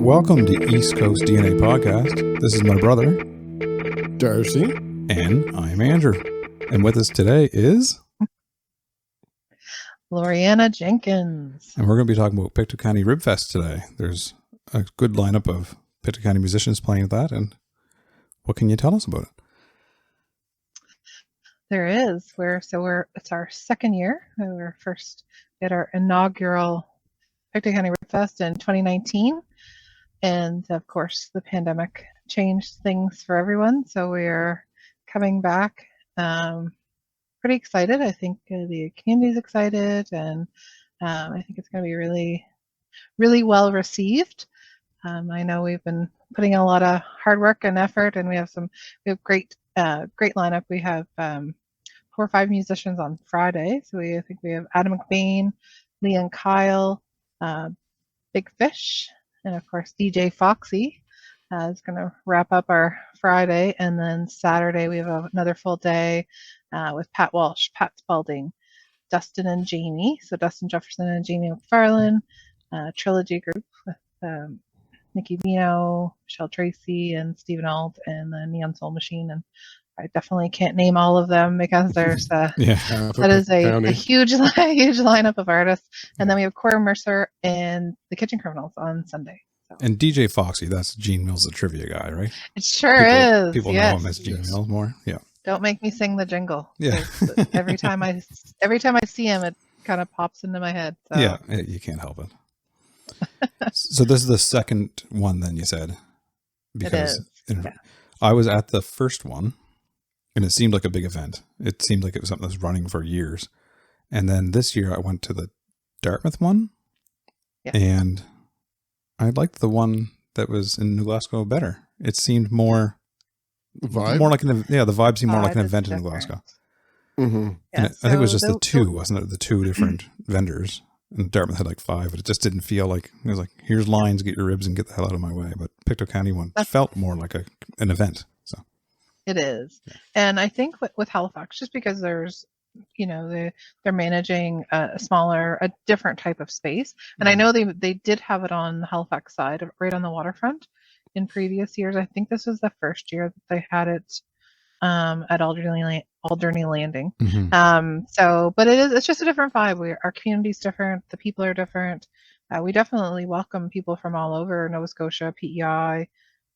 Welcome to East Coast DNA Podcast. This is my brother, Darcy. and I'm Andrew. And with us today is... Loriiii-Anna Jeeeeenkiiiins. And we're going to be talking about Pictou County Ribfest today. There's a good lineup of Pictou County musicians playing at that. And what can you tell us about it? There is. It's our second year. We were first at our inaugural Pictou County Ribfest in 2019. And of course, the pandemic changed things for everyone. So we're coming back. Pretty excited. I think the community's excited, and I think it's going to be really, really well received. I know we've been putting in a lot of hard work and effort, and we have great lineup. We have 4 or 5 musicians on Friday. So I think we have Adam McBain, Lee and Kyle, Big Fish, and of course DJ Foxy is going to wrap up our Friday, and then Saturday we have another full day with Pat Walsh, Pat Spalding, Dustin and Jamie. So Dustin Jefferson and Jamie McFarlane, trilogy group with Nikki Vino, Michelle Tracy, and Stephen Auld, and the Neon Soul Machine. And I definitely can't name all of them because there's that is a huge lineup of artists. And then we have Cora Mercer and the Kitchen Criminals on Sunday. So. And DJ Foxy, that's Gene Mills, the trivia guy, right? It sure is. People know him as Gene Mills more. Yeah. Don't make me sing the jingle. Yeah. every time I see him, it kind of pops into my head. So. Yeah, you can't help it. So this is the second one, then you said, because it is. Yeah. I was at the first one, and it seemed like a big event. It seemed like it was something that was running for years, and then this year I went to the Dartmouth one, and I liked the one that was in New Glasgow better. It seemed more. Vibe? More like the vibe seemed more like an event in Glasgow. Mm-hmm. Yeah, I think it was just the two, wasn't it? The 2 different vendors. And Dartmouth had like 5, but it just didn't feel like, it was like, here's lines, get your ribs and get the hell out of my way. But Pictou County one felt more like an event. So it is. Yeah. And I think with Halifax, just because there's, they're managing a different type of space. And I know they did have it on the Halifax side, right on the waterfront. In previous years, I think this was the first year that they had it at Alderney Landing. Mm-hmm. But it's just a different vibe. Our community's different. The people are different. We definitely welcome people from all over Nova Scotia, PEI,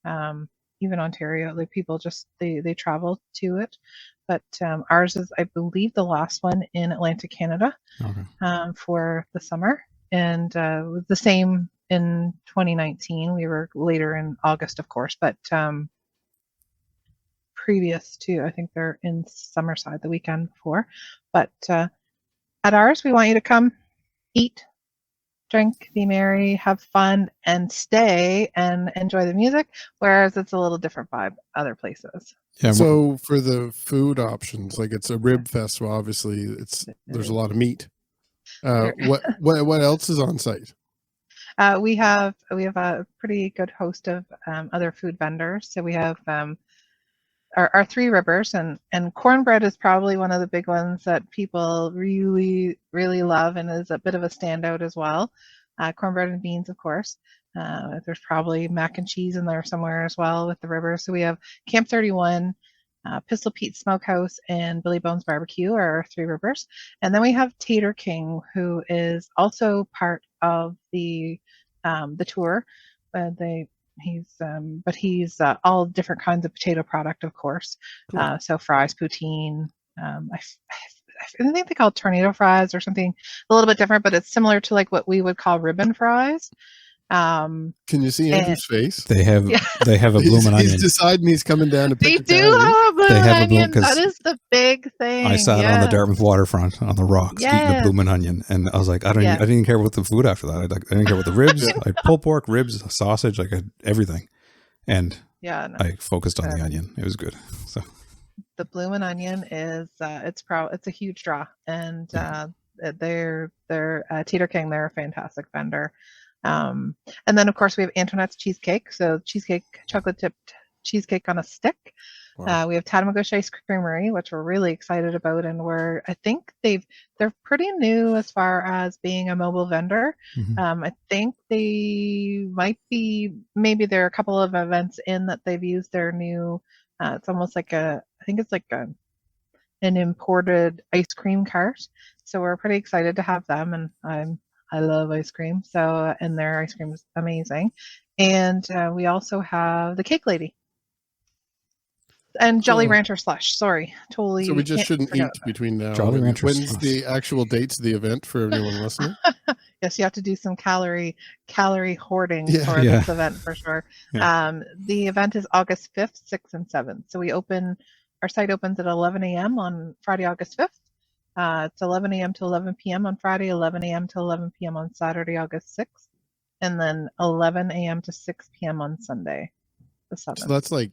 even Ontario. Like people just they travel to it. But ours is, I believe, the last one in Atlantic Canada for the summer, and it was the same. In 2019, we were later in August, of course, but previous to, I think they're in Summerside the weekend before. But at ours, we want you to come, eat, drink, be merry, have fun, and stay and enjoy the music, whereas it's a little different vibe other places. Yeah. So for the food options, like it's a rib festival, obviously there's a lot of meat. What else is on site? We have a pretty good host of other food vendors. So we have our 3 Rivers, and cornbread is probably one of the big ones that people really, really love and is a bit of a standout as well. Cornbread and beans, of course. There's probably mac and cheese in there somewhere as well with the Rivers. So we have Camp 31, Pistol Pete Smokehouse, and Billy Bones Barbecue are our 3 Rivers. And then we have Tater King, who is also part of the tour. He's all different kinds of potato product, of course. Cool. So fries, poutine. I think they call it tornado fries or something a little bit different, but it's similar to like what we would call ribbon fries. Can you see Andrew's face? They have a bloomin' onion. He's deciding he's coming down to They Pictou do County. have a bloomin' onion. That is the big thing. I sat on the Dartmouth waterfront on the rocks eating a bloomin' onion, and I was like, I didn't even care about the food after that. I didn't care about the ribs. I had pulled pork, ribs, sausage, like I had everything, and I focused on the onion. It was good. So the bloomin' onion is it's a huge draw, and they're Tater King. They're a fantastic vendor. And then of course we have Antoinette's cheesecake. So cheesecake, chocolate dipped cheesecake on a stick. Wow. We have Tatamagouche Ice Creamery, which we're really excited about, and I think they're pretty new as far as being a mobile vendor. I think they might be, maybe there are a couple of events in that they've used their new. It's almost like I think it's like an imported ice cream cart. So we're pretty excited to have them, and I love ice cream. So, and their ice cream is amazing. And we also have the Cake Lady. And Jolly Rancher slush. Sorry, totally. So we just shouldn't eat between now. Jolly Rancher When's slush. the actual dates of the event for anyone listening? Yes, you have to do some calorie hoarding for this event for sure. Yeah. The event is August 5th, 6th, and 7th. So our site opens at 11 a.m. on Friday, August 5th. It's 11 a.m. to 11 p.m. on Friday, 11 a.m. to 11 p.m. on Saturday, August 6th, and then 11 a.m. to 6 p.m. on Sunday, the 7th. So that's like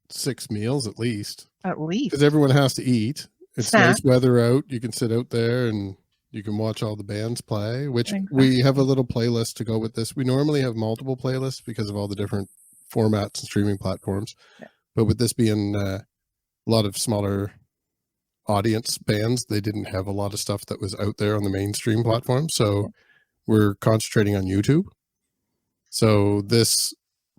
6 meals at least. At least. Because everyone has to eat. It's Snack. nice weather out. You can sit out there and you can watch all the bands play, which Exactly. we have a little playlist to go with this. We normally have multiple playlists because of all the different formats and streaming platforms. Yeah. But with this being a lot of smaller audience bands, they didn't have a lot of stuff that was out there on the mainstream platform. So we're concentrating on YouTube. So this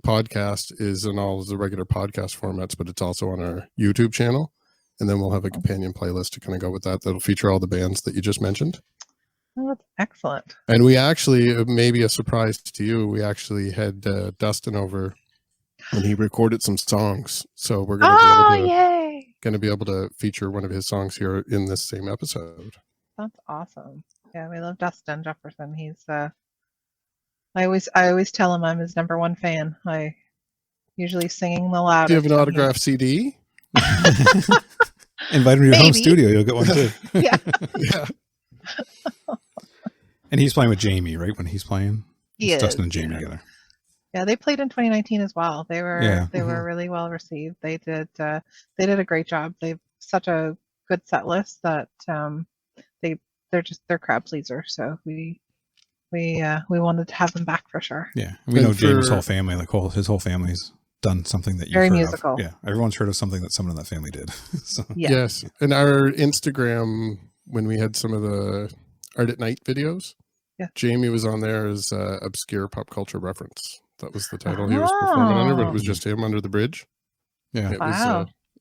podcast is in all of the regular podcast formats, but it's also on our YouTube channel. And then we'll have a companion playlist to kind of go with that. That'll feature all the bands that you just mentioned. Oh, that's excellent. And we actually, maybe a surprise to you, we actually had Dustin over and he recorded some songs. So we're going to be able to feature one of his songs here in this same episode. That's awesome. Yeah, we love Dustin Jefferson. He's I always tell him I'm his number one fan. I usually singing the loudest. Do you have an autographed CD? Invite him to your home studio. You'll get one too. Yeah. Yeah. And he's playing with Jamie, right? When he's playing, it's Dustin and Jamie together. Yeah, they played in 2019 as well. They were were really well received. They did a great job. They've such a good set list that they're crowd pleaser. So we wanted to have them back for sure. Yeah, and we know Jamie's whole family, his whole family's done something that you've very heard musical. Of. Yeah, everyone's heard of something that someone in that family did. So. Yes, and our Instagram, when we had some of the Art at Night videos, Jamie was on there as obscure pop culture reference. That was the title he was performing under, but it was just him under the bridge. Yeah,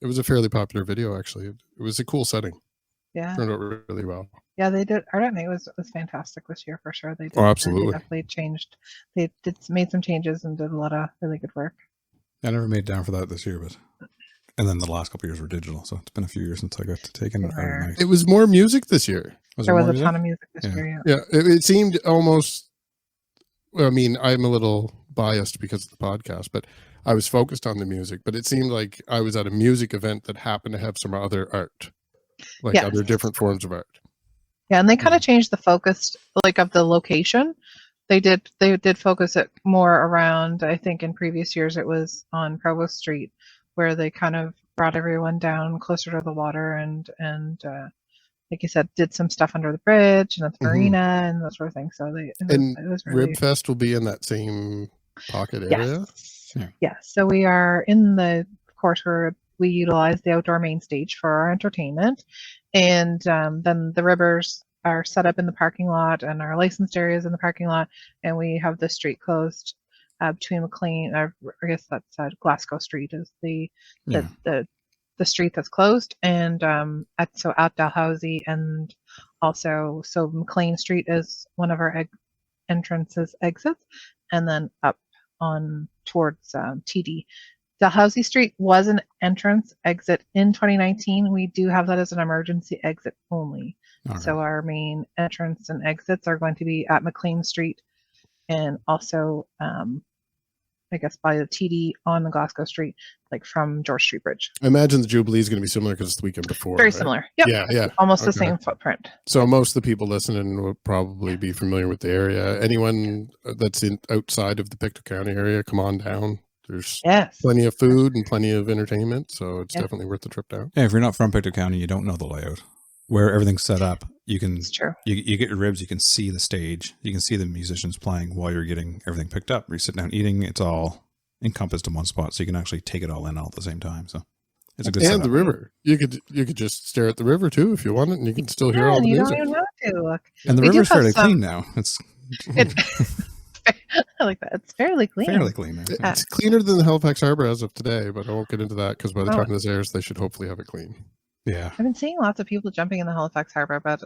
it was a fairly popular video actually. It was a cool setting. Yeah, turned out really well. Yeah, they did. Art at Night was fantastic this year for sure. They did. Oh, absolutely. They definitely changed. They made some changes and did a lot of really good work. I never made down for that this year, and then the last couple of years were digital, so it's been a few years since I got to take in Art at Night. It was more music this year. There was a ton of music this year. Yeah, it seemed almost. I mean, I'm a little biased because of the podcast, but I was focused on the music. But it seemed like I was at a music event that happened to have some other art, other different forms of art. Yeah, and they kind of changed the focus, of the location. They did focus it more around. I think in previous years it was on Provost Street, where they kind of brought everyone down closer to the water and like you said, did some stuff under the bridge and at the marina and that sort of thing. So it was really... Ribfest will be in that same pocket area. Yes. So we are in of course, we utilize the outdoor main stage for our entertainment, and then the ribbers are set up in the parking lot and our licensed areas in the parking lot, and we have the street closed between McLean. I guess that's Glasgow Street is the street that's closed, and at Dalhousie, and also McLean Street is one of our exits, and then up on towards TD. Dalhousie Street was an entrance exit in 2019. We do have that as an emergency exit only. Okay. So our main entrance and exits are going to be at McLean Street, and also I guess by the TD on the Glasgow Street, from George Street Bridge. I imagine the Jubilee is going to be similar because it's the weekend before. Very similar. Yep. Yeah. Almost the same footprint. So most of the people listening will probably be familiar with the area. Anyone that's outside of the Pictou County area, come on down. There's plenty of food and plenty of entertainment, so it's definitely worth the trip down. Yeah, if you're not from Pictou County, you don't know the layout. Where everything's set up, you can you get your ribs, you can see the stage, you can see the musicians playing while you're getting everything picked up. You're sitting down eating, it's all encompassed in one spot, so you can actually take it all in all at the same time. So it's a good And setup. the river. You could just stare at the river too if you want it, and you can still hear all and the you music. don't even have to look. And the We do river's have fairly some- clean now. It's It, I like that. It's fairly clean. fairly clean now. so- It's cleaner than the Halifax Harbor as of today, but I won't get into that because by the Oh. time this airs, they should hopefully have it clean. Yeah. I've been seeing lots of people jumping in the Halifax Harbor, but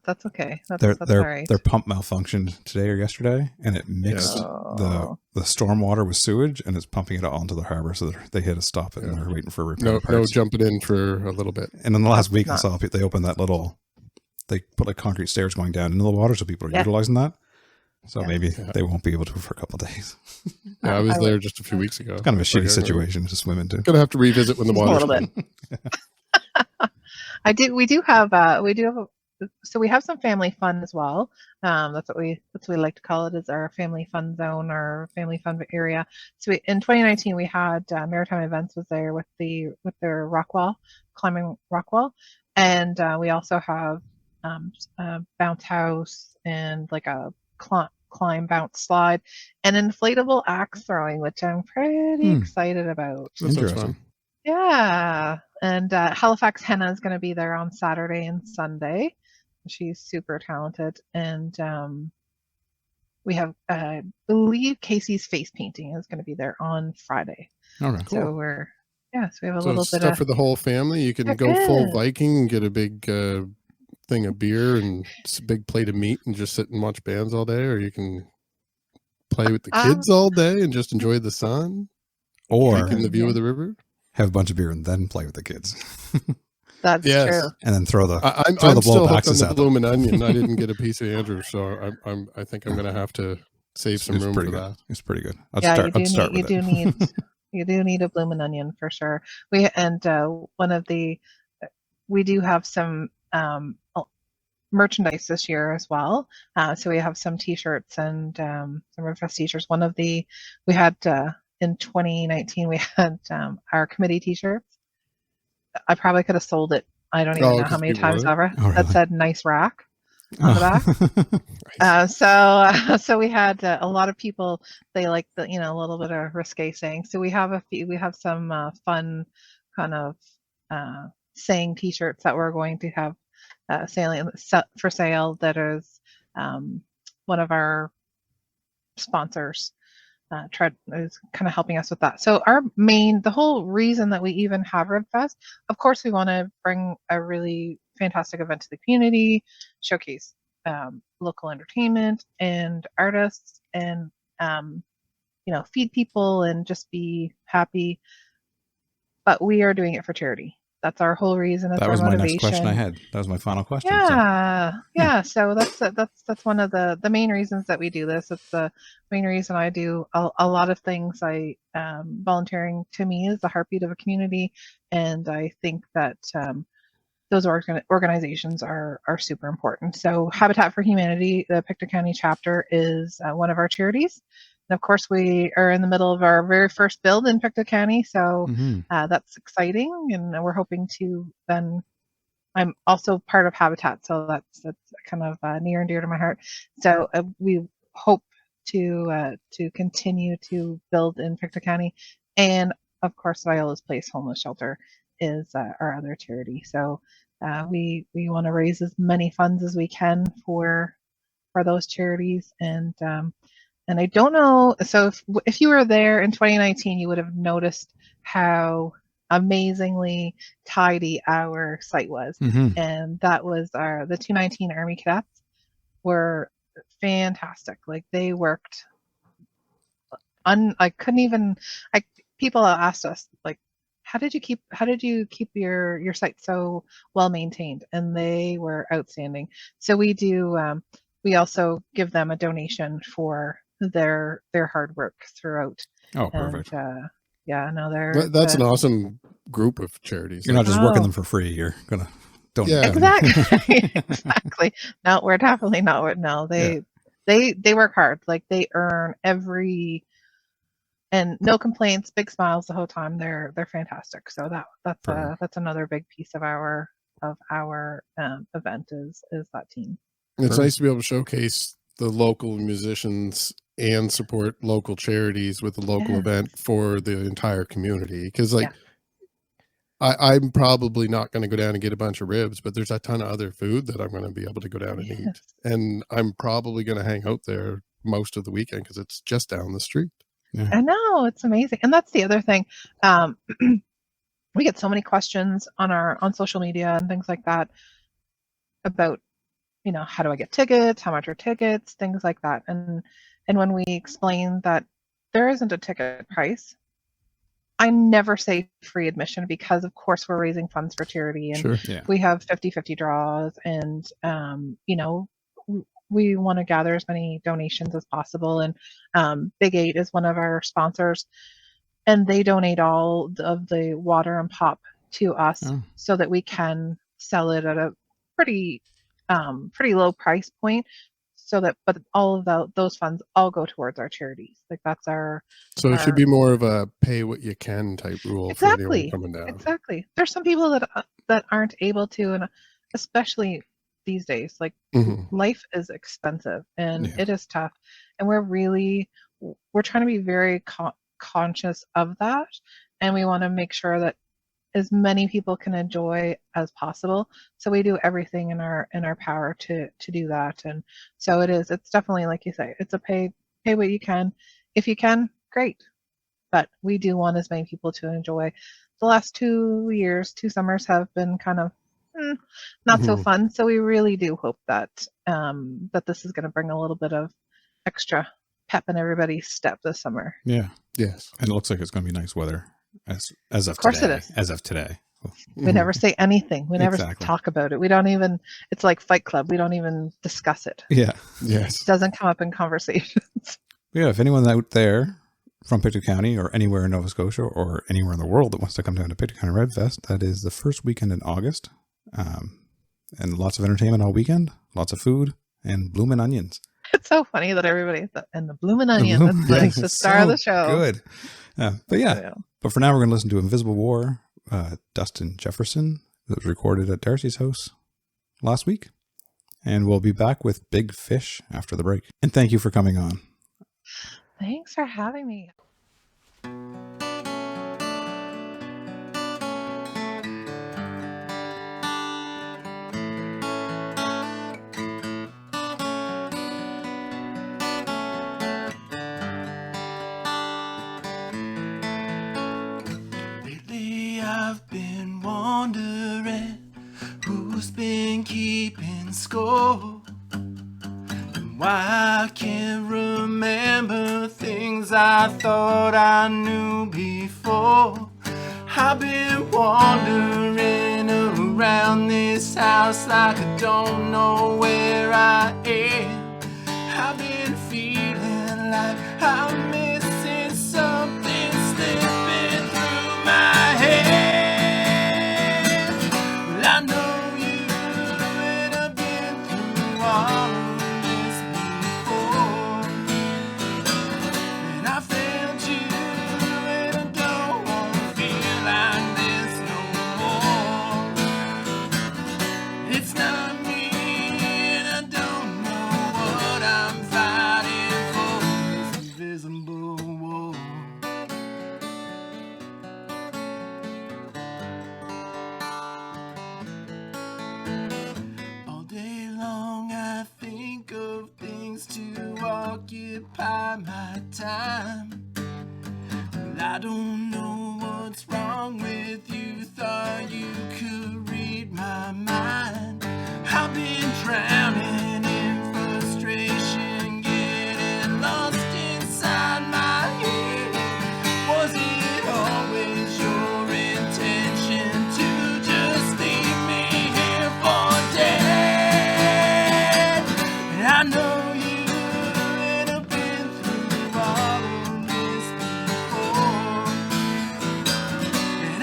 that's okay. That's all right. Their pump malfunctioned today or yesterday, and it mixed Oh. the storm water with sewage, and it's pumping it all into the harbor. So they had to stop it, and they're waiting for repair No parts. jumping in for a little bit. And in the last That's week, I not- saw they opened that little. They put like concrete stairs going down into the water, so people are Yeah. utilizing that. So Yeah. maybe they won't be able to for a couple of days. Yeah, I was I there would- just a few weeks ago. Kind of a shitty Okay, situation to swim into. Gonna have to revisit when the Just a water's little clean. We do have so we have some family fun as well. That's what we like to call it, is our family fun zone or family fun area. So in 2019 we had Maritime Events was there with their rock wall, climbing rock wall, and we also have a bounce house and like a climb bounce slide and inflatable axe throwing, which I'm pretty excited about. That sounds Interesting. fun. Yeah, and Halifax Henna is going to be there on Saturday and Sunday. She's super talented, and we have, I believe, Casey's face painting is going to be there on Friday. All right. So we have a So little bit stuff of for the whole family. You can Heck go full yeah. Viking and get a big thing of beer and a big plate of meat and just sit and watch bands all day, or you can play with the kids all day and just enjoy the sun, Or take in the view of the river. have a bunch of beer and then play with the kids, that's Yes. true. and then throw the I'm throw the still blow hooked on boxes the at them. bloomin' onion. I didn't get a piece of Andrew, so I think I'm gonna have to save some It's room for pretty good. that. It's pretty good. I'd Yeah, start. I'd start you with do it. need you do need a bloomin' onion for sure. We do have some merchandise this year as well. So we have some T-shirts and some Ribfest T-shirts. We had in 2019 we had our committee T-shirts. I probably could have sold it. I don't even know how 'cause many people times wanted ever. Oh, That really? said "nice rack" on the back. So we had a lot of people. They like a little bit of risque saying. So we have some fun kind of saying T-shirts that we're going to have for sale. That is one of our sponsors is kind of helping us with that. So the whole reason that we even have Ribfest, of course, we want to bring a really fantastic event to the community, showcase local entertainment and artists, and feed people and just be happy. But we are doing it for charity. That's our whole reason. That's That our was my motivation. next question I had. That was my final question. So. Yeah. So that's one of the main reasons that we do this. It's the main reason I do a lot of things. Volunteering to me is the heartbeat of a community, and I think that those organizations are super important. So Habitat for Humanity, the Pictou County chapter, is one of our charities. And of course, we are in the middle of our very first build in Pictou County, so that's exciting, and we're hoping to then. I'm also part of Habitat, so that's kind of near and dear to my heart. So we hope to continue to build in Pictou County, and of course, Viola's Place Homeless Shelter is our other charity. So we want to raise as many funds as we can for those charities, and I don't know. So if you were there in 2019, you would have noticed how amazingly tidy our site was, and that was the 219 Army Cadets were fantastic. Like they worked. People asked us like, how did you keep your site so well maintained? And they were outstanding. So we do. We also give them a donation for their hard work throughout. Oh, perfect. And, That's an awesome group of charities. You're not just working them for free. You're gonna donate. Yeah. Exactly. Exactly. No, we're definitely not. No, they work hard. Like they earn and no complaints, big smiles the whole time. They're fantastic. So that's another big piece of our event is that team. It's nice to be able to showcase the local musicians and support local charities with a local event for the entire community. Because like I'm probably not going to go down and get a bunch of ribs, but there's a ton of other food that I'm going to be able to go down and eat. And I'm probably going to hang out there most of the weekend because it's just down the street. Yeah. I know, it's amazing. And that's the other thing. We get so many questions on social media and things like that about, you know, how do I get tickets? How much are tickets? Things like that. And when we explain that there isn't a ticket price, I never say free admission because, of course, we're raising funds for charity, and we have 50-50 draws, and you know, we want to gather as many donations as possible. And Big 8 is one of our sponsors, and they donate all of the water and pop to us so that we can sell it at a pretty low price point. So that, but all of those funds all go towards our charities. Like that's our. So it should be more of a pay what you can type rule for anyone coming down. Exactly. There's some people that aren't able to, and especially these days, like life is expensive and it is tough, and we're trying to be very conscious of that, and we want to make sure that as many people can enjoy as possible. So we do everything in our power to do that. And so it's definitely, like you say, it's a pay what you can. If you can, great. But we do want as many people to enjoy. The last 2 summers have been kind of not so fun. So we really do hope that that this is going to bring a little bit of extra pep in everybody's step this summer. Yeah. Yes. And it looks like it's going to be nice weather. As of course today, it is. As of today. We never say anything. We never talk about it. We don't even, it's like Fight Club. We don't even discuss it. Yeah. Yes. It doesn't come up in conversations. Yeah. If anyone out there from Pictou County or anywhere in Nova Scotia or anywhere in the world that wants to come down to Pictou County Ribfest, that is the first weekend in August. And lots of entertainment all weekend, lots of food, and bloomin' onions. It's so funny that everybody, and the bloomin' onion, that's like the star of the show. Good. But for now, we're going to listen to Invisible War, Dustin Jefferson, that was recorded at Darcy's house last week. And we'll be back with Big Fish after the break. And thank you for coming on. Thanks for having me. I've been wondering who's been keeping score, and why I can't remember things I thought I knew before. I've been wandering around this house like I don't know where I am. I've been feeling like I'm missing something slipping through my head. I know you, and I've been through all of this before, and I failed you, and I don't want to feel like this no more. It's not me, and I don't know what I'm fighting for. This invisible war. Occupy my time. Well, I don't know what's wrong with you. Thought you could read my mind. I've been drowning in frustration, getting lost inside my head. Was it always your intention to just leave me here for dead? And I know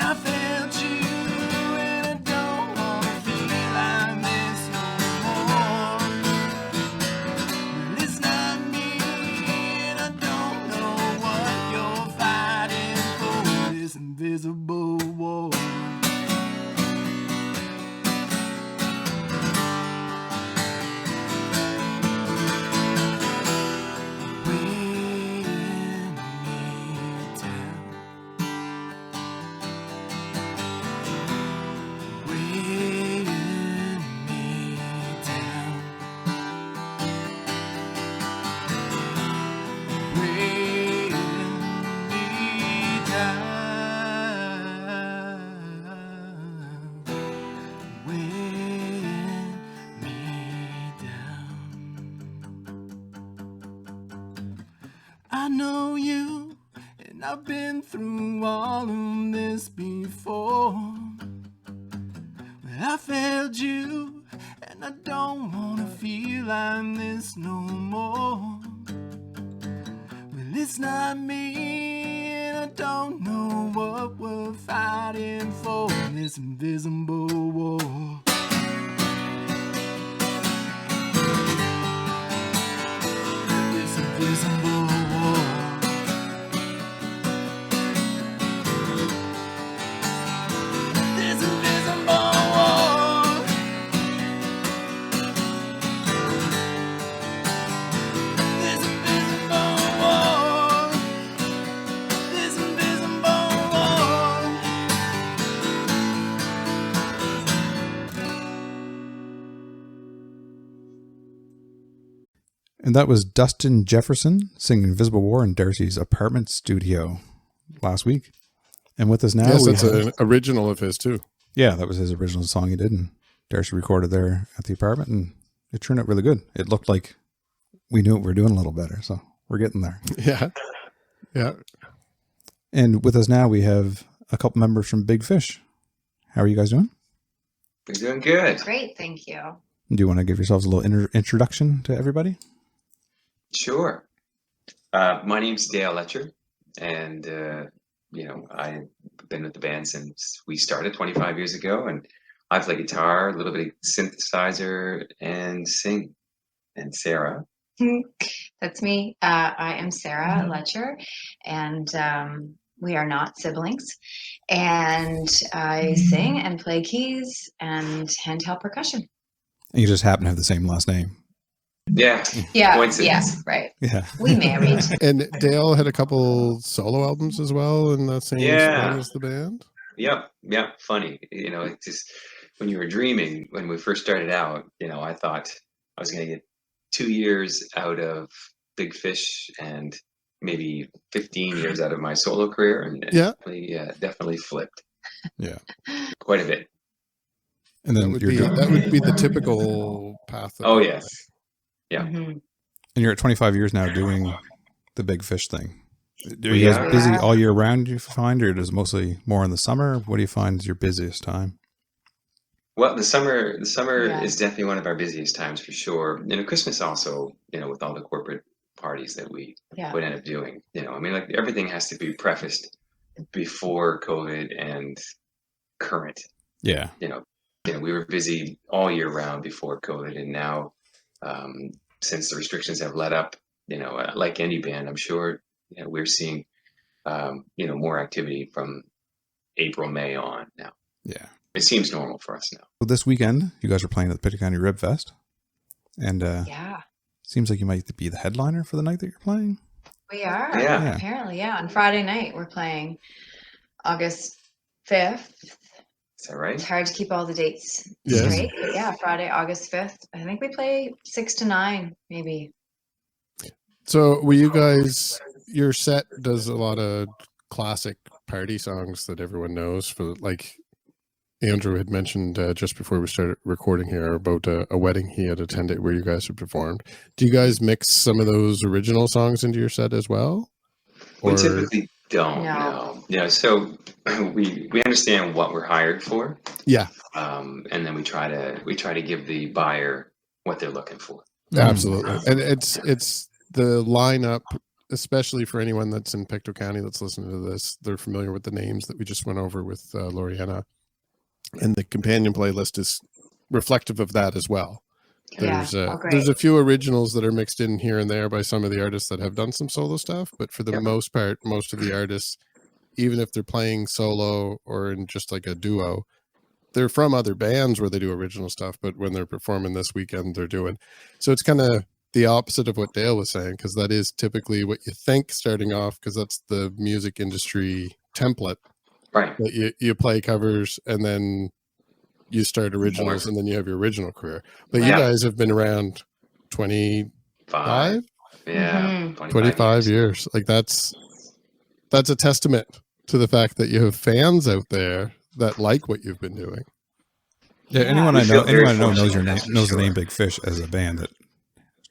I failed you. know you, and I've been through all of this before. Well, I failed you, and I don't wanna feel like this no more. Well, it's not me, and I don't know what we're fighting for in this invisible war. This invisible war. This invisible war. This invisible war. This invisible war. And that was Dustin Jefferson singing Invisible War in Darcy's apartment studio last week. And with us now, Yes, we that's have, an original of his too. yeah, that was his original song he did. And Darcy recorded there at the apartment, and it turned out really good. It looked like we knew what we were doing a little better. So we're getting there. Yeah. Yeah. And with us now, we have a couple members from Big Fish. How are you guys doing? We're doing good. Great, thank you. Do you want to give yourselves a little introduction to everybody? Sure. My name's Dale Letcher, and I've been with the band since we started 25 years ago, and I play guitar, a little bit of synthesizer, and sing. And Sarah. That's me. I am Sarah Letcher, and we are not siblings. And I sing and play keys and handheld percussion. And you just happen to have the same last name. Yeah. Yeah, Coincidence. yeah, right. Yeah. We married. And Dale had a couple solo albums as well in that same Yeah. spot as the band. Yep. Funny. It's just when you were dreaming, when we first started out, I thought I was going to get 2 years out of Big Fish and maybe 15 years out of my solo career, and Yeah. definitely flipped Yeah. quite a bit. And then That would be the typical path. Oh yes. Yeah. Mhm. and you're at 25 years now doing the Big Fish thing. Are We you guys are. busy all year round, you find, or is it mostly more in the summer? What do you find is your busiest time? Well, the summer Yeah. is definitely one of our busiest times for sure. Christmas also, with all the corporate parties that we Yeah. would end up doing. Like everything has to be prefaced before COVID and current. Yeah. We were busy all year round before COVID, and now since the restrictions have let up, like any band, I'm sure we're seeing more activity from April, May on now. Yeah. It seems normal for us now. So this weekend, you guys are playing at the Pictou Ribfest. And Yeah, seems like you might be the headliner for the night that you're playing. we are. Yeah. Apparently, yeah. On Friday night, we're playing August 5th. Is that right? It's hard to keep all the dates Yes. straight. But yeah, Friday, August 5th. I think we play 6 to 9, maybe. So were you guys, your set does a lot of classic party songs that everyone knows, for like Andrew had mentioned just before we started recording here about a wedding he had attended where you guys had performed. Do you guys mix some of those original songs into your set as well? We Or- typically don't. No. No. So we understand what we're hired for, Yeah, and then we try to give the buyer what they're looking for. absolutely. And it's the lineup, especially for anyone that's in Pictou County that's listening to this, they're familiar with the names that we just went over with Loriiii-Anna. And the companion playlist is reflective of that as well. There's Yeah. Oh, great. there's a few originals that are mixed in here and there by some of the artists that have done some solo stuff, but for the Yep. most part, most of the artists, even if they're playing solo or in just like a duo, they're from other bands where they do original stuff, but when they're performing this weekend, they're doing. So it's kind of the opposite of what Dale was saying, because that is typically what you think starting off, because that's the music industry template. Right. That you play covers and then you start originals and then you have your original career. But you Yeah. guys have been around 25, 5. Yeah. Mhm. 25 years. Like that's a testament to the fact that you have fans out there that like what you've been doing. Yeah, Yeah. anyone We I feel know, very anyone I know knows fortunate, your name, that's for knows the name sure. Big Fish as a band that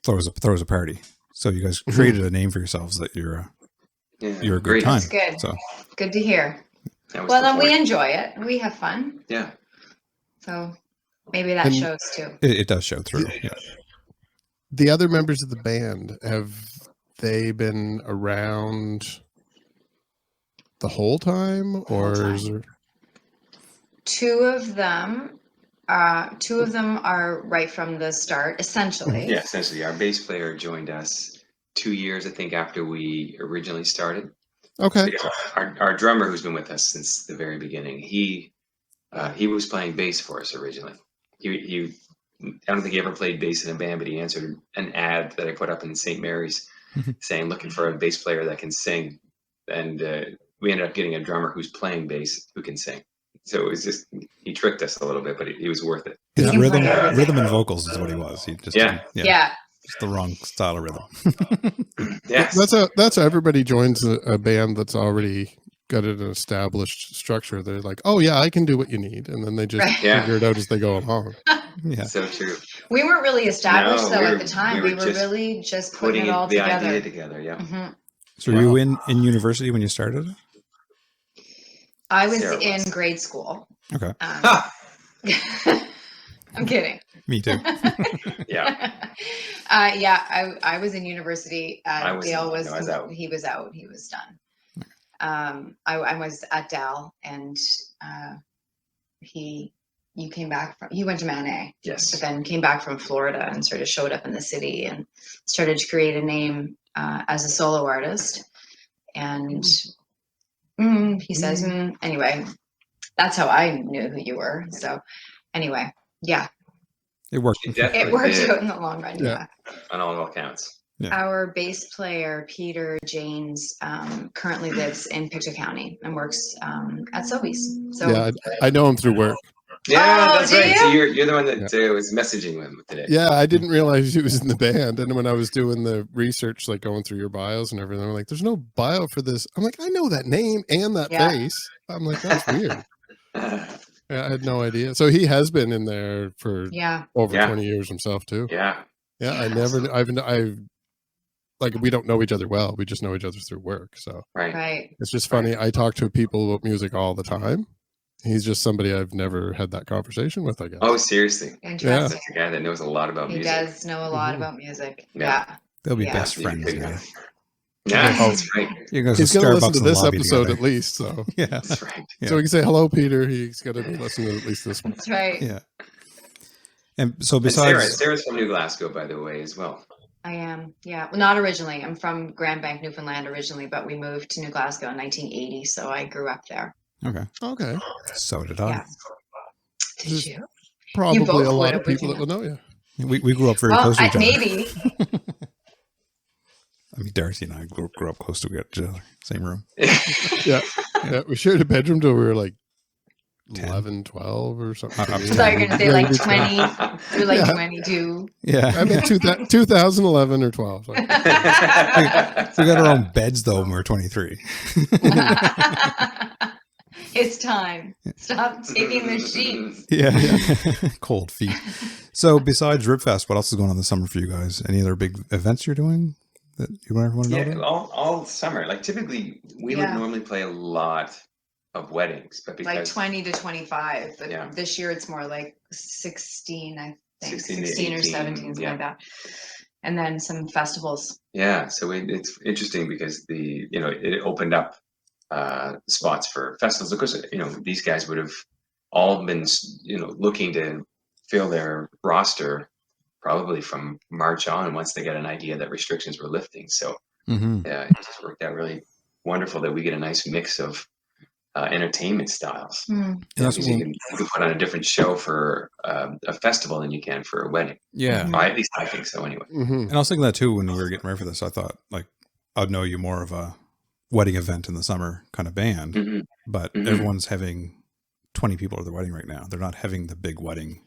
throws a party. So you guys created a name for yourselves that you're a good great. time. That's good. So Good to hear. That was Well, and before- we enjoy it. We have fun. Yeah. So maybe that And- shows too. it does show through. Yeah. The other members of the band, have they been around the whole time, or is there? Two of them are right from the start, essentially. Yeah, essentially, our bass player joined us 2 years, I think, after we originally started. Okay. Because our drummer, who's been with us since the very beginning, he was playing bass for us originally. He I don't think he ever played bass in a band, but he answered an ad that I put up in St. Mary's saying, looking for a bass player that can sing. And we ended up getting a drummer who's playing bass who can sing. So it was just, he tricked us a little bit, but he was worth it. His can rhythm, play everything. rhythm and vocals is what he was. He just Yeah. just the wrong style of rhythm. Yes. That's how everybody joins a band that's already got an established structure. They're like, oh yeah, I can do what you need, and then they just Right. Yeah. figure it out as they go along. Yeah. So true. We weren't really established No, though we at were- the time. we We were were just really just putting Putting it all the together. idea together, yeah. Mhm. So were you in university when you started? I was Sarah in was. grade school. Okay. Ha! I'm kidding. Me too. Yeah. I was in university. I was Dale in- was, no, I was out. he was out. He was done. I was at Dal, and you came back from, he went to Manet, but Yes. then came back from Florida and sort of showed up in the city and started to create a name as a solo artist. And he says, anyway, that's how I knew who you were. So anyway, yeah, It worked. It definitely it worked did out in the long run. Yeah. on all accounts. Our bass player, Peter Janes, currently lives in Pictou County and works at Sobeys. So Yeah, I know him through work. Yeah, Oh, that's do right. you? So you're the one that was messaging him today. Yeah, I didn't realize he was in the band, and when I was doing the research, like going through your bios and everything, I'm like, "There's no bio for this." I'm like, "I know that name and that Yeah. face." I'm like, "That's weird." Yeah, I had no idea. So he has been in there for yeah, over Yeah. 20 years himself too. Yeah. Yeah, I've like, we don't know each other well. We just know each other through work. So Right. right. it's just funny. I talk to people about music all the time. He's just somebody I've never had that conversation with, I guess. Oh, seriously. Interesting. That's a guy that knows a lot about He music. does know a lot Mhm. about music. Yeah. Yeah. They'll be Yeah. best You friends. could- Yeah. Yeah, Oh. that's right. You guys He's go going to Starbucks listen to in the this lobby episode together. at least. So Yeah. That's right. Yeah. so we can say hello, Peter. He's got to be listening to at least this one. That's right. Yeah. And so And besides, Sarah's from New Glasgow, by the way, as well. I am. Yeah. Well, not originally. I'm from Grand Bank, Newfoundland originally, but we moved to New Glasgow in 1980. So I grew up there. okay, Okay. so did I. Yeah. Did Just- you? Probably both a lot would of have, would people you that will know you. We grew up very Well, close to each other. maybe. I mean, Darcy and I grew up close to each other, same room. Yeah. Yeah. We shared a bedroom till we were like 10. 11, 12 or something. I I thought you were going to say Yeah, like maybe 20. You're like Yeah. 22. Yeah. I meant 2011 or 12. Like, We got our own beds though when we were 23. It's time. Stop taking the sheets. Yeah. Cold feet. So besides Ribfest, what else is going on this summer for you guys? Any other big events you're doing that you want everyone to know Yeah, about? all summer. Like typically, we would Yeah. normally play a lot of weddings, but Like because 20 to 25. But Yeah. this year it's more like 16, I think. 16 to 16 or 18, 17, something yeah. like that. And then some festivals. yeah, so it's interesting because it opened up spots for festivals. Of course, these guys would have all been looking to fill their roster probably from March on once they got an idea that restrictions were lifting. So Mm-hmm. yeah, it just worked out really wonderful that we get a nice mix of entertainment styles. And that's Because you can put on a different show for a festival than you can for a wedding. yeah. Or at least I think so anyway. mhm. And I was thinking that too when we were getting ready for this. I thought like I'd know you more of a wedding event in the summer kind of band, Mhm. but Mhm. everyone's having 20 people at their wedding right now. They're not having the big wedding.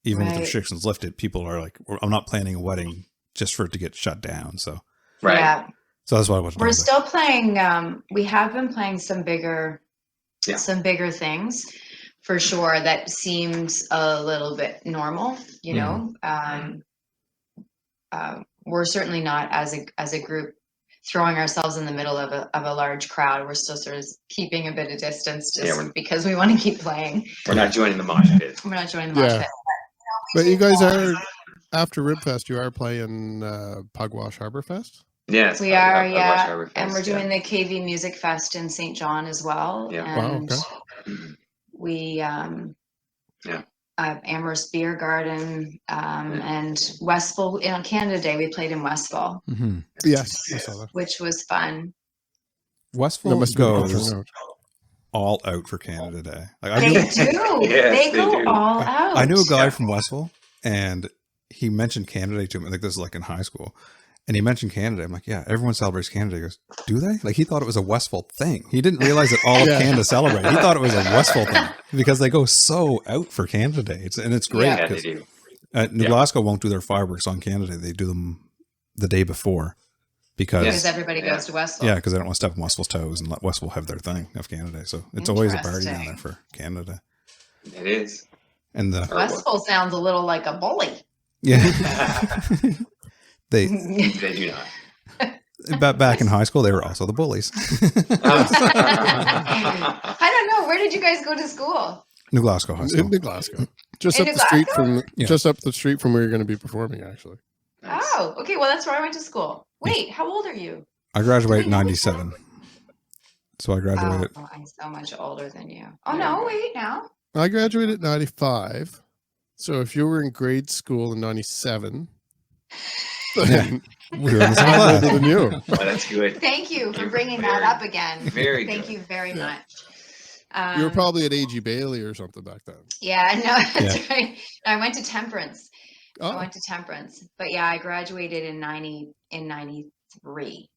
Even with the Right. restrictions lifted, people are like, I'm not planning a wedding just for it to get shut down. So Right. Yeah. that's why I was We're still playing. We have been playing some bigger things for sure. That seems a little bit normal, you know. we're certainly not as a group throwing ourselves in the middle of a large crowd. We're still sort of keeping a bit of distance just because we want to keep playing. We're not joining the mosh pit. We're not joining the mosh pit. But you guys are, after Ribfest, you are playing Pugwash Harbor Fest? Yes, we are, and we're doing the KV Music Fest in St. John as well. Yeah. And wow, okay. we Amherst Beer Garden and Westville. On Canada Day, we played in Westville. Mm-hmm. Yes, I saw that. Which was fun. Westville goes all out for Canada Day. Like, They do. Yes, they go do. all out. I knew a guy from Westville, and he mentioned Canada Day to me. Like, this is like in high school. And he mentioned Canada. I'm like, yeah, everyone celebrates Canada. He goes, do they? Like, he thought it was a Westville thing. He didn't realize that all of Canada celebrated. He thought it was a Westville thing because they go so out for Canada Day. And it's great. Yeah, they do. New Glasgow won't do their fireworks on Canada Day. They do them the day before because everybody goes to Westville. Yeah, because they don't want to step on Westville's toes and let Westville have their thing of Canada Day. So it's always a party down there for Canada. It is. And the Westville sounds a little like a bully. Yeah. They do not. Back in high school, they were also the bullies. I don't know. Where did you guys go to school? New Glasgow High School. In New Glasgow. Just up the street from where you're going to be performing, actually. Oh, okay. Well, that's where I went to school. Wait, how old are you? I graduated in 97. So I graduated. Oh, I'm so much older than you. Oh, no, wait now. I graduated in 95. So if you were in grade school in 97, then we were in the same class. older than you. Oh, that's good. Thank you for bringing that up again. Very Thank good. you very much. You were probably at A.G. Bailey or something back then. Yeah, no, that's right. I went to Temperance. Oh. I went to Temperance. But yeah, I graduated in 93.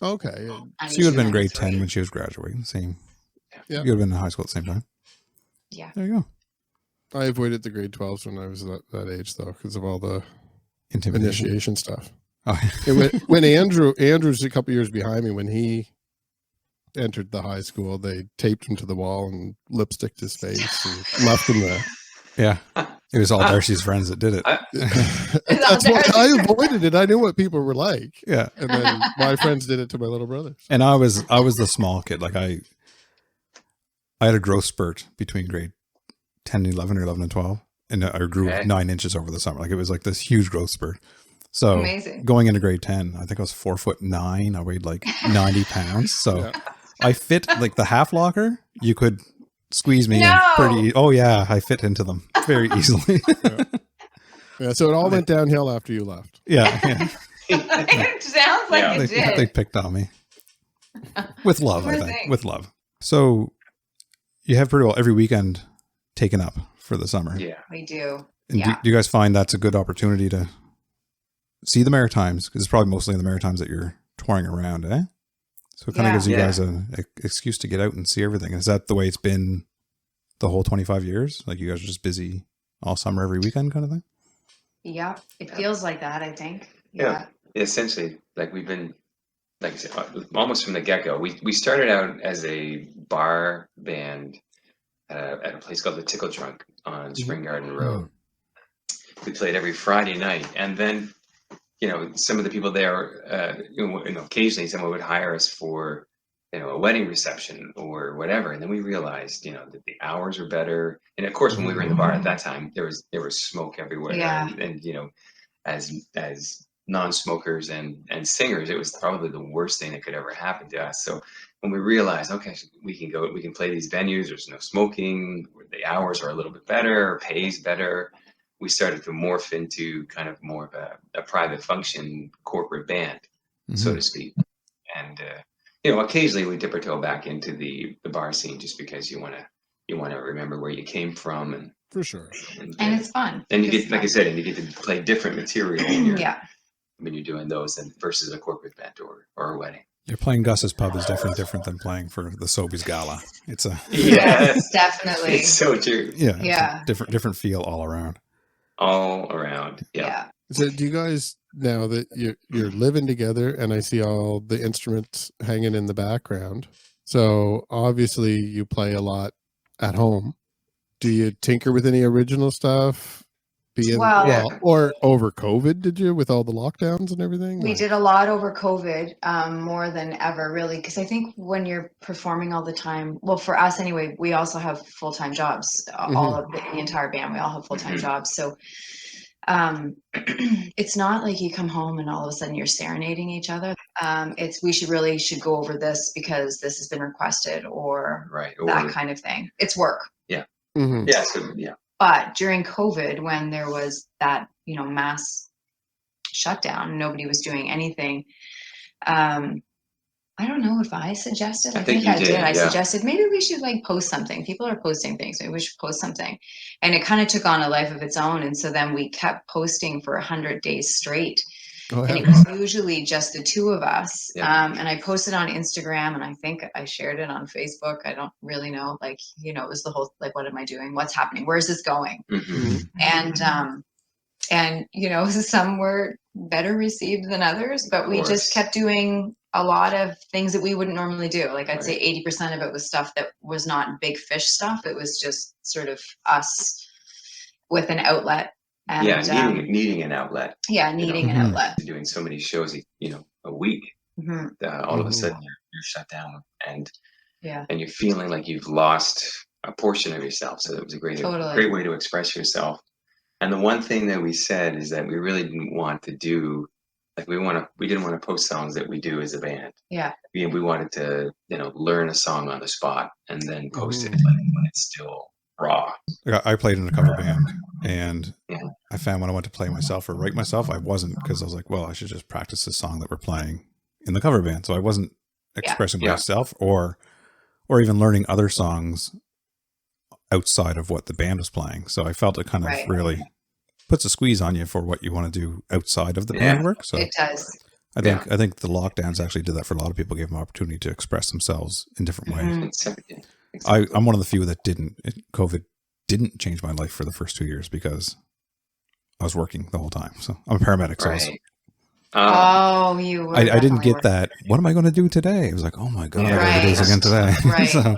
Okay. So you would have been grade 10 when she was graduating. Same. Yeah. You would have been in high school at the same time. Yeah. There you go. I avoided the grade 12s when I was that age, though, because of all the Intimidation. initiation stuff. Oh. when Andrew's a couple years behind me, when he entered the high school, they taped him to the wall and lipsticked his face and left him there. Yeah. It was all Darcy's friends that did it. That's why I avoided it. I knew what people were like. Yeah. And then my friends did it to my little brothers. And I was the small kid. Like I had a growth spurt between grade 10 and 11 or 11 and 12. And I grew 9 inches over the summer. Like it was like this huge growth spurt. So amazing. Going into grade 10, I think I was 4'9". I weighed like 90 pounds. So I fit like the half locker. You could squeeze me in pretty. Oh yeah. I fit into them very easily. Yeah. So it all went downhill after you left. Yeah. It sounds like it did. They picked on me with love, I think. With love. So you have pretty well every weekend taken up for the summer. Yeah, we do. And do you guys find that's a good opportunity to see the Maritimes? Because it's probably mostly in the Maritimes that you're touring around, eh? So it kind of gives you guys an excuse to get out and see everything. Is that the way it's been the whole 25 years? Like you guys are just busy all summer, every weekend kind of thing? Yeah, it feels like that, I think. Yeah. Essentially, like we've been, like I said, almost from the get-go. We started out as a bar band at a place called the Tickle Trunk on Spring Garden Road. We played every Friday night, and then some of the people there, occasionally someone would hire us for a wedding reception or whatever, and then we realized that the hours were better. And of course, when we were in the bar at that time, there was smoke everywhere. And as non-smokers and singers, it was probably the worst thing that could ever happen to us. So when we realized, okay, we can play these venues, there's no smoking, the hours are a little bit better, pays better, we started to morph into kind of more of a private function corporate band, so to speak. And occasionally we dip our toe back into the bar scene just because you want to remember where you came from, and for sure. And it's fun. And you get, like I said, and you get to play different material when you're doing those versus a corporate band or a wedding. You're playing Gus's Pub is definitely different than playing for the Sobeys Gala. It's yes, definitely. It's so true. Yeah. Different feel all around. All around. Yeah. So do you guys, now that you're living together and I see all the instruments hanging in the background, so obviously you play a lot at home. Do you tinker with any original stuff Well- or over COVID, did you, with all the lockdowns and everything? We did a lot over COVID, more than ever, really, because I think when you're performing all the time, well, for us anyway, we also have full-time jobs. All of the entire band, we all have full-time jobs. So it's not like you come home and all of a sudden you're serenading each other. It's we should go over this because this has been requested, or that kind of thing. It's work. Yeah. Mhm. Yeah. So, yeah. But during COVID, when there was that, mass shutdown, nobody was doing anything. I don't know if I suggested. I think you I did. I yeah. suggested maybe we should post something. People are posting things. Maybe we should post something. And it kind of took on a life of its own. And so then we kept posting for 100 days straight. Oh, And yeah. it was usually just the two of us. Yeah. And I posted on Instagram, and I think I shared it on Facebook. I don't really know. It was the whole, what am I doing? What's happening? Where's this going? Mhm. And some were better received than others, but we just kept doing a lot of things that we wouldn't normally do. I'd say 80% of it was stuff that was not big fish stuff. It was just sort of us with an outlet. And, needing an outlet. Yeah, needing an outlet. Doing so many shows, a week. All of a sudden you're shut down, and you're feeling like you've lost a portion of yourself. So it was a great way to express yourself. And the one thing that we said is that we really didn't want to do, we didn't want to post songs that we do as a band. Yeah. We wanted to, learn a song on the spot and then post it when it's still raw. I played in a cover band, and I found when I went to play myself or write myself, I wasn't, because I was like, well, I should just practice the song that we're playing in the cover band. So I wasn't expressing myself or even learning other songs outside of what the band was playing. So I felt it kind of really puts a squeeze on you for what you want to do outside of the band work. So it does. I think the lockdowns actually did that for a lot of people, gave them opportunity to express themselves in different ways. I'm one of the few that didn't. COVID didn't change my life for the first 2 years because I was working the whole time. So I'm a paramedic. So you were. I didn't get that. What am I going to do today? It was like, oh my God, I got to do this again today. So,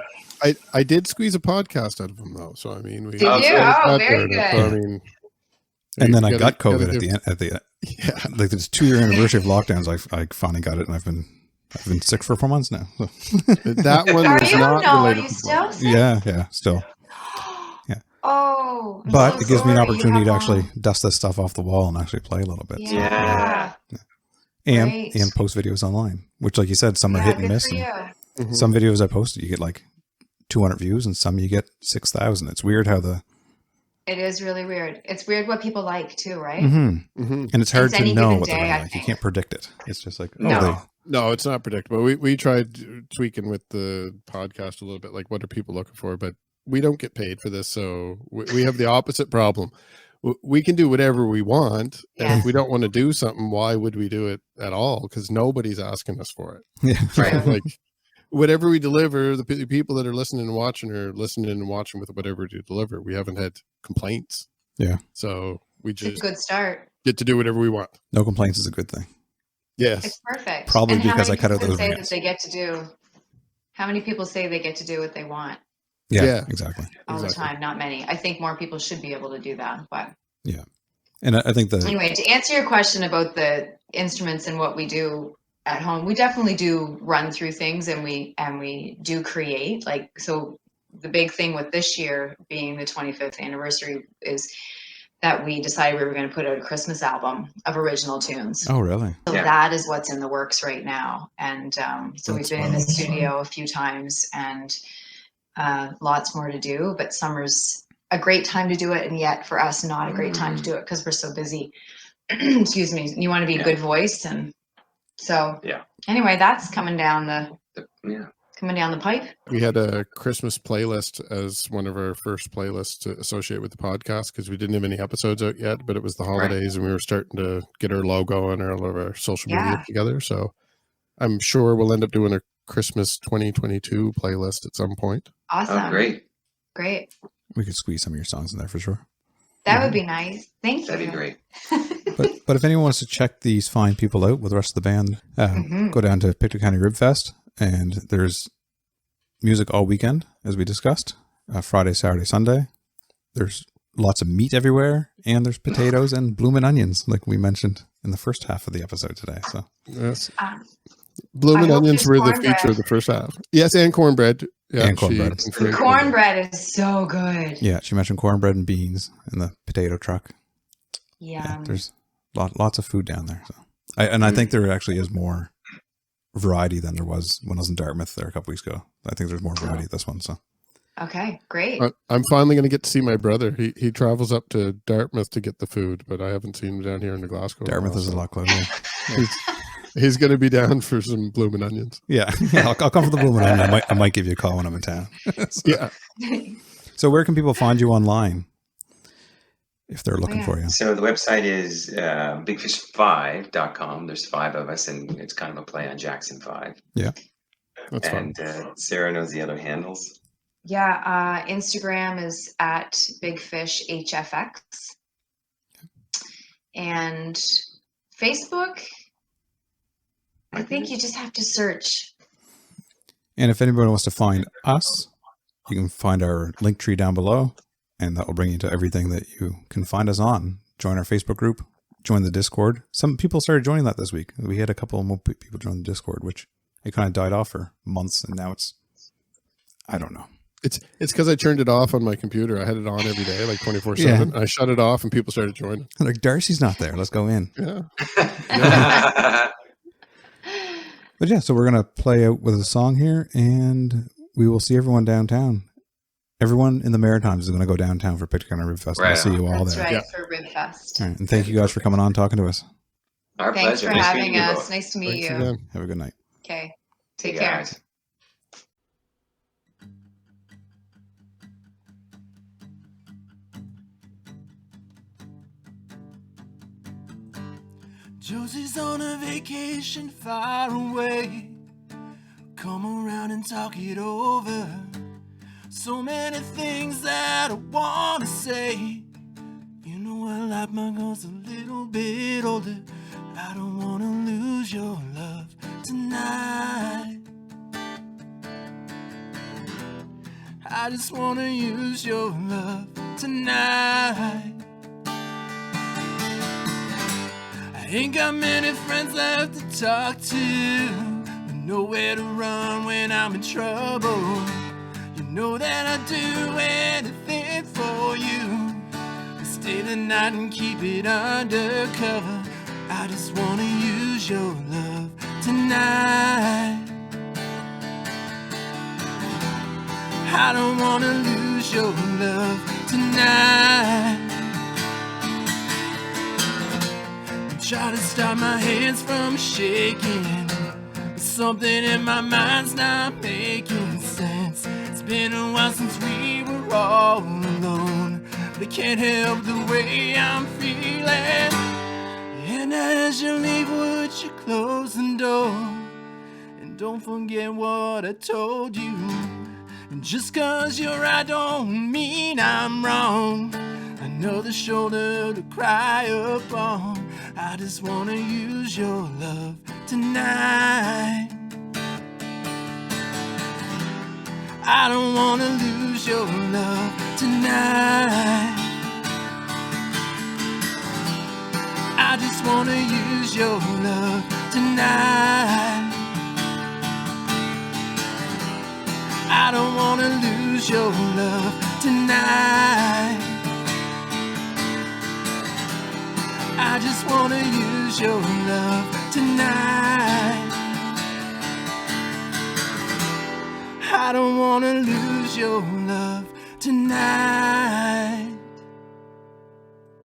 I did squeeze a podcast out of them though. So I mean, we did you? Oh, very good. So, I mean, and then I got COVID at the this 2-year anniversary of lockdowns. I finally got it, and I've been sick for 4 months now. So. That one was not related. Are you still sick? Yeah, still. Yeah. Oh, but it gives me an opportunity to actually dust this stuff off the wall and actually play a little bit. Yeah. And post videos online, which, like you said, some are hit and miss. And some videos I posted, you get 200 views, and some you get 6,000. It's weird how It is really weird. It's weird what people like too, right? And it's hard to know what they're like. You can't predict it. It's just like, no, it's not predictable. We tried tweaking with the podcast a little bit, what are people looking for? But we don't get paid for this, so we have the opposite problem. We can do whatever we want, and if we don't want to do something, why would we do it at all? Because nobody's asking us for it. Yeah, right. Whatever we deliver, the people that are listening and watching are listening and watching with whatever we deliver. We haven't had complaints. Yeah. So we just it's a good start. Get to do whatever we want. No complaints is a good thing. Yes. It's perfect. Probably because I cut out those rants. How many people say they get to do what they want? Yeah, exactly. All the time. Not many. I think more people should be able to do that. But yeah. And I think anyway, to answer your question about the instruments and what we do at home, we definitely do run through things, and we do create. So the big thing with this year being the 25th anniversary is that we decided we were going to put out a Christmas album of original tunes. Oh, really? So that is what's in the works right now. And so we've been in the studio a few times, and lots more to do, but summer's a great time to do it, and yet for us not a great time to do it because we're so busy. Excuse me. You want to be a good voice, and so anyway, that's coming down the pipe. We had a Christmas playlist as one of our first playlists to associate with the podcast because we didn't have any episodes out yet, but it was the holidays and we were starting to get our logo and all of our social media together. So I'm sure we'll end up doing a Christmas 2022 playlist at some point. Awesome. Oh, great. We could squeeze some of your songs in there for sure. That would be nice. Thank you. That'd be great. But if anyone wants to check these fine people out with the rest of the band, go down to Pictou County Ribfest, and there's music all weekend, as we discussed, Friday, Saturday, Sunday. There's lots of meat everywhere, and there's potatoes and bloomin' onions, like we mentioned in the first half of the episode today. So Yes. I Blooming hope onions there's were the cornbread. feature of the first half. Yes, and cornbread. Yeah, And cornbread. she The confirmed cornbread is so good. yeah, she mentioned cornbread and beans in the potato truck. Yeah, Yum. there's lots of food down there. So I think there actually is more variety than there was when I was in Dartmouth there a couple weeks ago. I think there's more variety at this one. So Okay, great. I'm finally going to get to see my brother. He travels up to Dartmouth to get the food, but I haven't seen him down here in the Glasgow. Dartmouth is a lot closer. He's going to be down for some blooming onions. Yeah, I'll come for the bloomin' onion. I might give you a call when I'm in town. Yeah. So where can people find you online if they're looking for you? So the website is bigfish5.com. There's 5 of us, and it's kind of a play on Jackson 5. Yeah. That's fine. And Sarah knows the other handles. Yeah, Instagram is at bigfishhfx. And Facebook, I think you just have to search. And if anybody wants to find us, you can find our link tree down below, and that will bring you to everything that you can find us on. Join our Facebook group, join the Discord. Some people started joining that this week. We had a couple more people join the Discord, which it kind of died off for months, and now it's, I don't know. It's because I turned it off on my computer. I had it on every day, like 24/7. I shut it off, and people started joining. Like, Darcy's not there. Let's go in. Yeah. But yeah, so we're going to play out with a song here, and we will see everyone downtown. Everyone in the Maritimes is going to go downtown for Pictou Ribfest. Right We'll see you all That's there. right, Yeah. for Ribfest. All right, and thank you guys for coming on, talking to us. Our Thanks pleasure. for Nice having meeting you us. both. Nice to meet Thanks you. again. Have a good night. Okay, See take you care. guys. Josie's on a vacation far away. Come around and talk it over. So many things that I wanna say. You know I like my girls a little bit older. I don't wanna lose your love tonight. I just wanna use your love tonight. I ain't got many friends left to talk to, but nowhere to run when I'm in trouble. You know that I'd do anything for you. Stay the night and keep it undercover. I just wanna use your love tonight. I don't wanna lose your love tonight. Try to stop my hands from shaking, but something in my mind's not making sense. It's been a while since we were all alone, but I can't help the way I'm feeling. And as you leave, would you close the door? And don't forget what I told you. And just 'cause you're right don't mean I'm wrong. Another shoulder to cry upon. I just wanna use your love tonight. I don't wanna lose your love tonight. I just wanna use your love tonight. I don't wanna lose your love tonight. I just wanna use your love tonight. I don't wanna lose your love tonight.